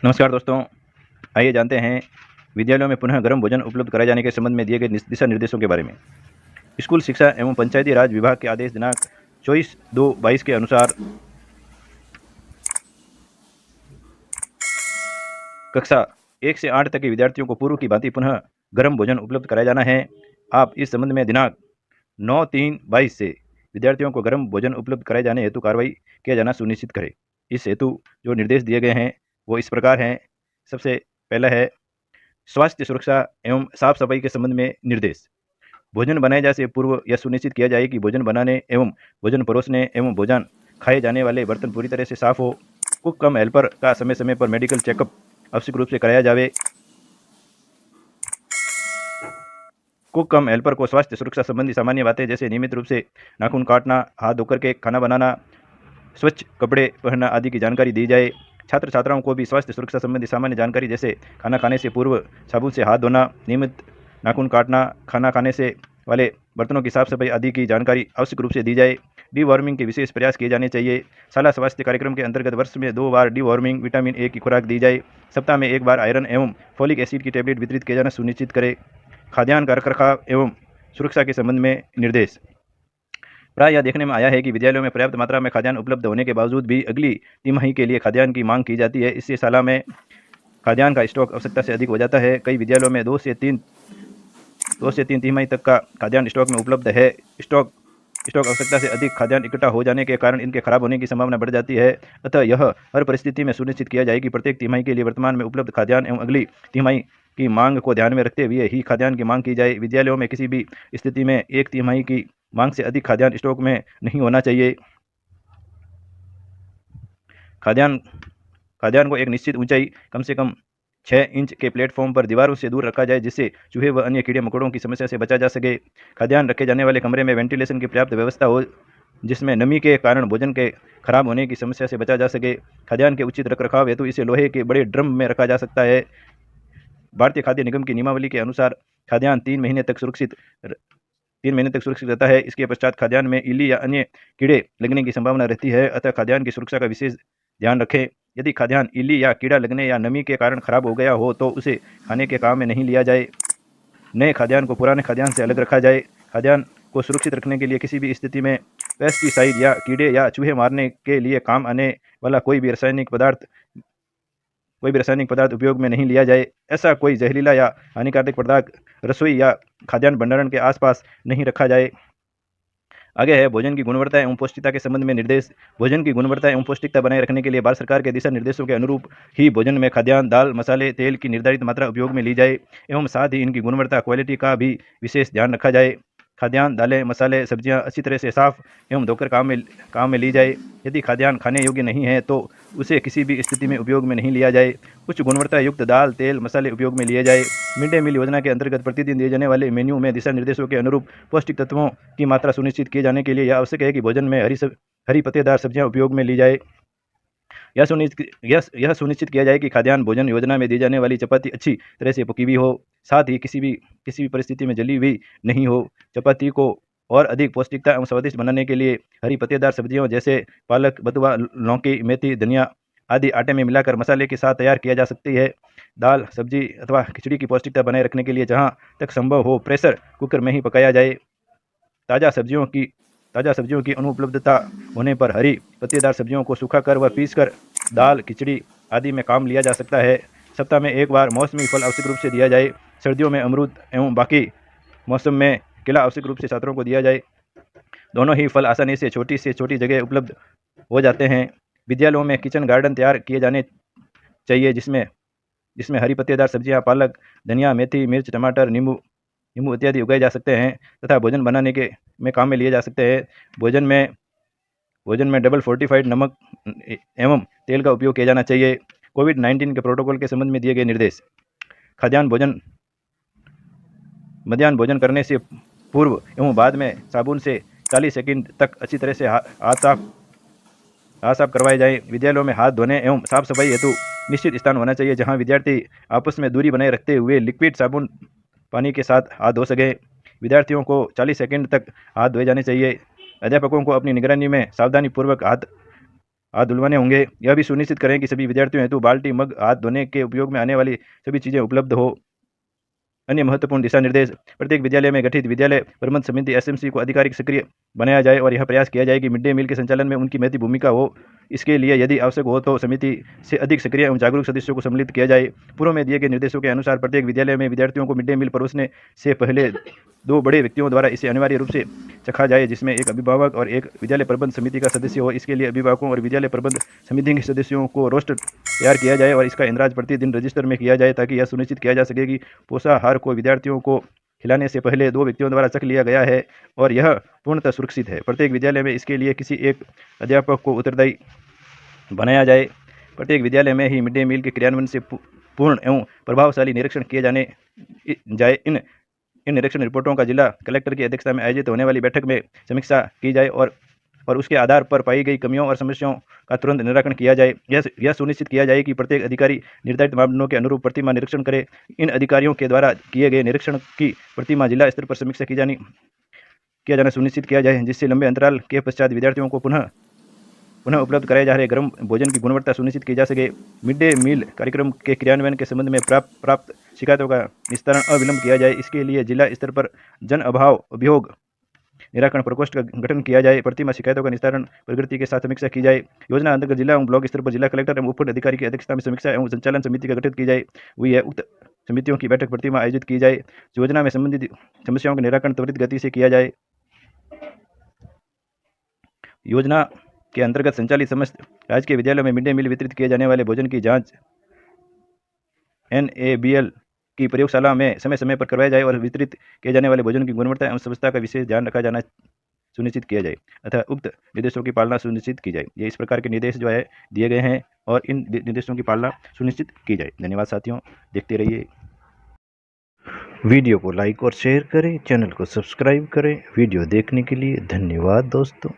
नमस्कार दोस्तों, आइए जानते हैं विद्यालयों में पुनः गर्म भोजन उपलब्ध कराए जाने के संबंध में दिए गए दिशा निर्देशों के बारे में। स्कूल शिक्षा एवं पंचायती राज विभाग के आदेश दिनांक 24/2/22 के अनुसार कक्षा 1 से 8 तक के विद्यार्थियों को पूर्व की भांति पुनः गर्म भोजन उपलब्ध कराया जाना है। आप इस संबंध में दिनांक 9/3/22 से विद्यार्थियों को गर्म भोजन उपलब्ध कराए जाने हेतु कार्रवाई किया जाना सुनिश्चित करें। इस हेतु जो निर्देश दिए गए हैं वो इस प्रकार हैं। सबसे पहला है स्वास्थ्य सुरक्षा एवं साफ सफाई के संबंध में निर्देश। भोजन बनाए जाने से पूर्व यह सुनिश्चित किया जाए कि भोजन बनाने एवं भोजन परोसने एवं भोजन खाए जाने वाले बर्तन पूरी तरह से साफ हो। कुक कम हेल्पर का समय समय पर मेडिकल चेकअप आवश्यक रूप से कराया जाए। कुक कम हेल्पर को स्वास्थ्य सुरक्षा संबंधी सामान्य बातें जैसे नियमित रूप से नाखून काटना, हाथ धोकर के खाना बनाना, स्वच्छ कपड़े पहनना आदि की जानकारी दी जाए। छात्र छात्राओं को भी स्वास्थ्य सुरक्षा संबंधी सामान्य जानकारी जैसे खाना खाने से पूर्व साबुन से हाथ धोना, नियमित नाखून काटना, खाना खाने से वाले बर्तनों की साफ सफाई आदि की जानकारी आवश्यक रूप से दी जाए। डीवॉर्मिंग के विशेष प्रयास किए जाने चाहिए। शाला स्वास्थ्य कार्यक्रम के अंतर्गत वर्ष में 2 बार डीवॉर्मिंग विटामिन ए की खुराक दी जाए। सप्ताह में 1 बार आयरन एवं फोलिक एसिड की टैबलेट वितरित किया जाना सुनिश्चित करें। खाद्यान्न का रखरखाव एवं सुरक्षा के संबंध में निर्देश। प्राय यह देखने में आया है कि विद्यालयों में पर्याप्त मात्रा में खाद्यान्न उपलब्ध होने के बावजूद भी अगली तिमाही के लिए खाद्यान्न की मांग की जाती है। इससे शाला में खाद्यान्न का स्टॉक आवश्यकता से अधिक हो जाता है। कई विद्यालयों में 2 से 3 तिमाही तक का खाद्यान्न स्टॉक में उपलब्ध है। स्टॉक आवश्यकता से अधिक खाद्यान्न इकट्ठा हो जाने के कारण इनके खराब होने की संभावना बढ़ जाती है। अतः यह हर परिस्थिति में सुनिश्चित किया जाए कि प्रत्येक तिमाही के लिए वर्तमान में उपलब्ध खाद्यान्न एवं अगली तिमाही की मांग को ध्यान में रखते हुए ही खाद्यान्न की मांग की जाए। विद्यालयों में किसी भी स्थिति में 1 तिमाही की मांग से अधिक खाद्यान्न स्टॉक में नहीं होना चाहिए। खाद्यान्न को एक निश्चित ऊंचाई कम से कम 6 इंच के प्लेटफॉर्म पर दीवारों से दूर रखा जाए जिससे चूहे व अन्य कीड़े मकोड़ों की समस्या से बचा जा सके। खाद्यान्न रखे जाने वाले कमरे में वेंटिलेशन की पर्याप्त व्यवस्था हो जिसमें नमी के कारण भोजन के खराब होने की समस्या से बचा जा सके। खाद्यान्न के उचित रखरखाव हेतु इसे लोहे के बड़े ड्रम में रखा जा सकता है। भारतीय खाद्य निगम की नियमावली के अनुसार खाद्यान्न 3 महीने तक सुरक्षित रहता है। इसके पश्चात खाद्यान्न में इल्ली या अन्य कीड़े लगने की संभावना रहती है। अतः खाद्यान्न की सुरक्षा का विशेष ध्यान रखें। यदि खाद्यान्न इल्ली या कीड़ा लगने या नमी के कारण खराब हो गया हो तो उसे खाने के काम में नहीं लिया जाए। नए खाद्यान्न को पुराने खाद्यान्न से अलग रखा जाए। खाद्यान्न को सुरक्षित रखने के लिए किसी भी स्थिति में पेस्टिसाइड या कीड़े या चूहे मारने के लिए काम आने वाला कोई भी रासायनिक पदार्थ उपयोग में नहीं लिया जाए। ऐसा कोई जहरीला या हानिकारक पदार्थ रसोई या खाद्यान्न भंडारण के आसपास नहीं रखा जाए। आगे है भोजन की गुणवत्ता एवं पौष्टिकता के संबंध में निर्देश। भोजन की गुणवत्ता एवं पौष्टिकता बनाए रखने के लिए भारत सरकार के दिशा निर्देशों के अनुरूप ही भोजन में खाद्यान्न, दाल, मसाले, तेल की निर्धारित मात्रा उपयोग में ली जाए एवं साथ ही इनकी गुणवत्ता क्वालिटी का भी विशेष ध्यान रखा जाए। खाद्यान्न, दालें, मसाले, सब्जियां अच्छी तरह से साफ एवं धोकर काम में ली जाए। यदि खाद्यान्न खाने योग्य नहीं है तो उसे किसी भी स्थिति में उपयोग में नहीं लिया जाए। उच्च गुणवत्ता युक्त दाल, तेल, मसाले उपयोग में लिए जाए। मिड डे मील योजना के अंतर्गत प्रतिदिन दिए जाने वाले मेन्यू में दिशा निर्देशों के अनुरूप पौष्टिक तत्वों की मात्रा सुनिश्चित किए जाने के लिए यह आवश्यक है कि भोजन में हरी पत्तेदार सब्जियां उपयोग में ली जाए। यह सुनिश्चित किया जाए कि खाद्यान्न भोजन योजना में दी जाने वाली चपाती अच्छी तरह से पकी हुई हो, साथ ही किसी भी परिस्थिति में जली हुई नहीं हो। चपाती को और अधिक पौष्टिकता एवं स्वादिष्ट बनाने के लिए हरी पत्तेदार सब्जियों जैसे पालक, बथुआ, लौकी, मेथी, धनिया आदि आटे में मिलाकर मसाले के साथ तैयार किया जा सकती है। दाल, सब्जी अथवा खिचड़ी की पौष्टिकता बनाए रखने के लिए जहाँ तक संभव हो प्रेशर कुकर में ही पकाया जाए। ताज़ा सब्जियों की अनुपलब्धता होने पर हरी पत्तेदार सब्जियों को सुखाकर व पीसकर दाल, खिचड़ी आदि में काम लिया जा सकता है। सप्ताह में 1 बार मौसमी फल आवश्यक रूप से दिया जाए। सर्दियों में अमरूद एवं बाकी मौसम में केला आवश्यक रूप से छात्रों को दिया जाए। दोनों ही फल आसानी से छोटी जगह उपलब्ध हो जाते हैं। विद्यालयों में किचन गार्डन तैयार किए जाने चाहिए जिसमें हरी पत्तेदार सब्जियां, पालक, धनिया, मेथी, मिर्च, टमाटर, नींबू इत्यादि उगाए जा सकते हैं तथा भोजन बनाने में काम में लिए जा सकते हैं। भोजन में डबल फोर्टिफाइड नमक एवं तेल का उपयोग किया जाना चाहिए। कोविड-19 के प्रोटोकॉल के संबंध में दिए गए निर्देश। मध्याह्न भोजन करने से पूर्व एवं बाद में साबुन से 40 सेकंड तक अच्छी तरह से हाथ साफ करवाए जाएं। विद्यालयों में हाथ धोने एवं साफ सफाई हेतु निश्चित स्थान होना चाहिए जहां विद्यार्थी आपस में दूरी बनाए रखते हुए लिक्विड साबुन पानी के साथ हाथ धो सकें। विद्यार्थियों को 40 सेकंड तक हाथ धोए जाने चाहिए। अध्यापकों को अपनी निगरानी में सावधानीपूर्वक हाथ हाथ धुलवाने होंगे। यह भी सुनिश्चित करें कि सभी विद्यार्थियों हेतु बाल्टी, मग, हाथ धोने के उपयोग में आने वाली सभी चीज़ें उपलब्ध हो। अन्य महत्वपूर्ण दिशा निर्देश, प्रत्येक विद्यालय में गठित विद्यालय प्रबंध समिति एसएमसी को आधिकारिक सक्रिय बनाया जाए और यह प्रयास किया जाए कि मिड डे मील के संचालन में उनकी महत्वपूर्ण भूमिका हो। इसके लिए यदि आवश्यक हो तो समिति से अधिक सक्रिय एवं जागरूक सदस्यों को सम्मिलित किया जाए। पूर्व में दिए गए निर्देशों के अनुसार प्रत्येक विद्यालय में विद्यार्थियों को मिड डे मील परोसने से पहले 2 बड़े व्यक्तियों द्वारा इसे अनिवार्य रूप से चखा जाए, जिसमें एक अभिभावक और एक विद्यालय प्रबंध समिति का सदस्य हो। इसके लिए अभिभावकों और विद्यालय प्रबंध समिति के सदस्यों को रोस्टर तैयार किया जाए और इसका इंद्राज प्रतिदिन रजिस्टर में किया जाए, ताकि यह सुनिश्चित किया जा सके कि पोषाहार को विद्यार्थियों को खिलाने से पहले 2 व्यक्तियों द्वारा चख लिया गया है और यह पूर्णतः सुरक्षित है। प्रत्येक विद्यालय में इसके लिए किसी एक अध्यापक को उत्तरदायी बनाया जाए। प्रत्येक विद्यालय में ही मिड डे मील के क्रियान्वयन से पूर्ण एवं प्रभावशाली निरीक्षण किए जाए। इन निरीक्षण रिपोर्टों का जिला कलेक्टर की अध्यक्षता में आयोजित होने वाली बैठक में समीक्षा की जाए और उसके आधार पर पाई गई कमियों और समस्याओं का तुरंत निराकरण किया जाए। यह सुनिश्चित किया जाए कि प्रत्येक अधिकारी निर्धारित मापदंडों के अनुरूप प्रतिमाह निरीक्षण करे। इन अधिकारियों के द्वारा किए गए निरीक्षण की प्रतिमाह जिला स्तर पर समीक्षा किया जाना सुनिश्चित किया जाए, जिससे लंबे अंतराल के पश्चात विद्यार्थियों को पुनः उपलब्ध कराए जा रहे गर्म भोजन की गुणवत्ता सुनिश्चित की जा सके। मिड डे मील कार्यक्रम के क्रियान्वयन के संबंध में प्राप्त शिकायतों का निस्तारण अविलंब किया जाए। इसके लिए जिला स्तर पर जन अभियोग निराकरण प्रकोष्ठ का गठन किया जाए। प्रतिमाह शिकायतों का निस्तारण प्रगति के साथ समीक्षा की जाए। योजना अंतर्गत जिला एवं ब्लॉक स्तर पर जिला कलेक्टर एवं उप अधिकारी की अध्यक्षता में समीक्षा एवं संचालन समिति का गठन की जाए हुई है। उक्त समितियों की बैठक प्रतिमाह आयोजित की जाए। योजना में संबंधित समस्याओं का निराकरण त्वरित गति से किया जाए। योजना के अंतर्गत संचालित समस्त राज्य के विद्यालयों में मिड डे मील वितरित किए जाने वाले भोजन की जांच NABL की प्रयोगशाला में समय समय पर करवाया जाए और वितरित किए जाने वाले भोजन की गुणवत्ता एवं स्वच्छता का विशेष ध्यान रखा जाना सुनिश्चित किया जाए अतः उक्त निर्देशों की पालना सुनिश्चित की जाए। ये इस प्रकार के निर्देश जो है दिए गए हैं और इन निर्देशों की पालना सुनिश्चित की जाए। धन्यवाद साथियों, देखते रहिए। वीडियो को लाइक और शेयर करें, चैनल को सब्सक्राइब करें। वीडियो देखने के लिए धन्यवाद दोस्तों।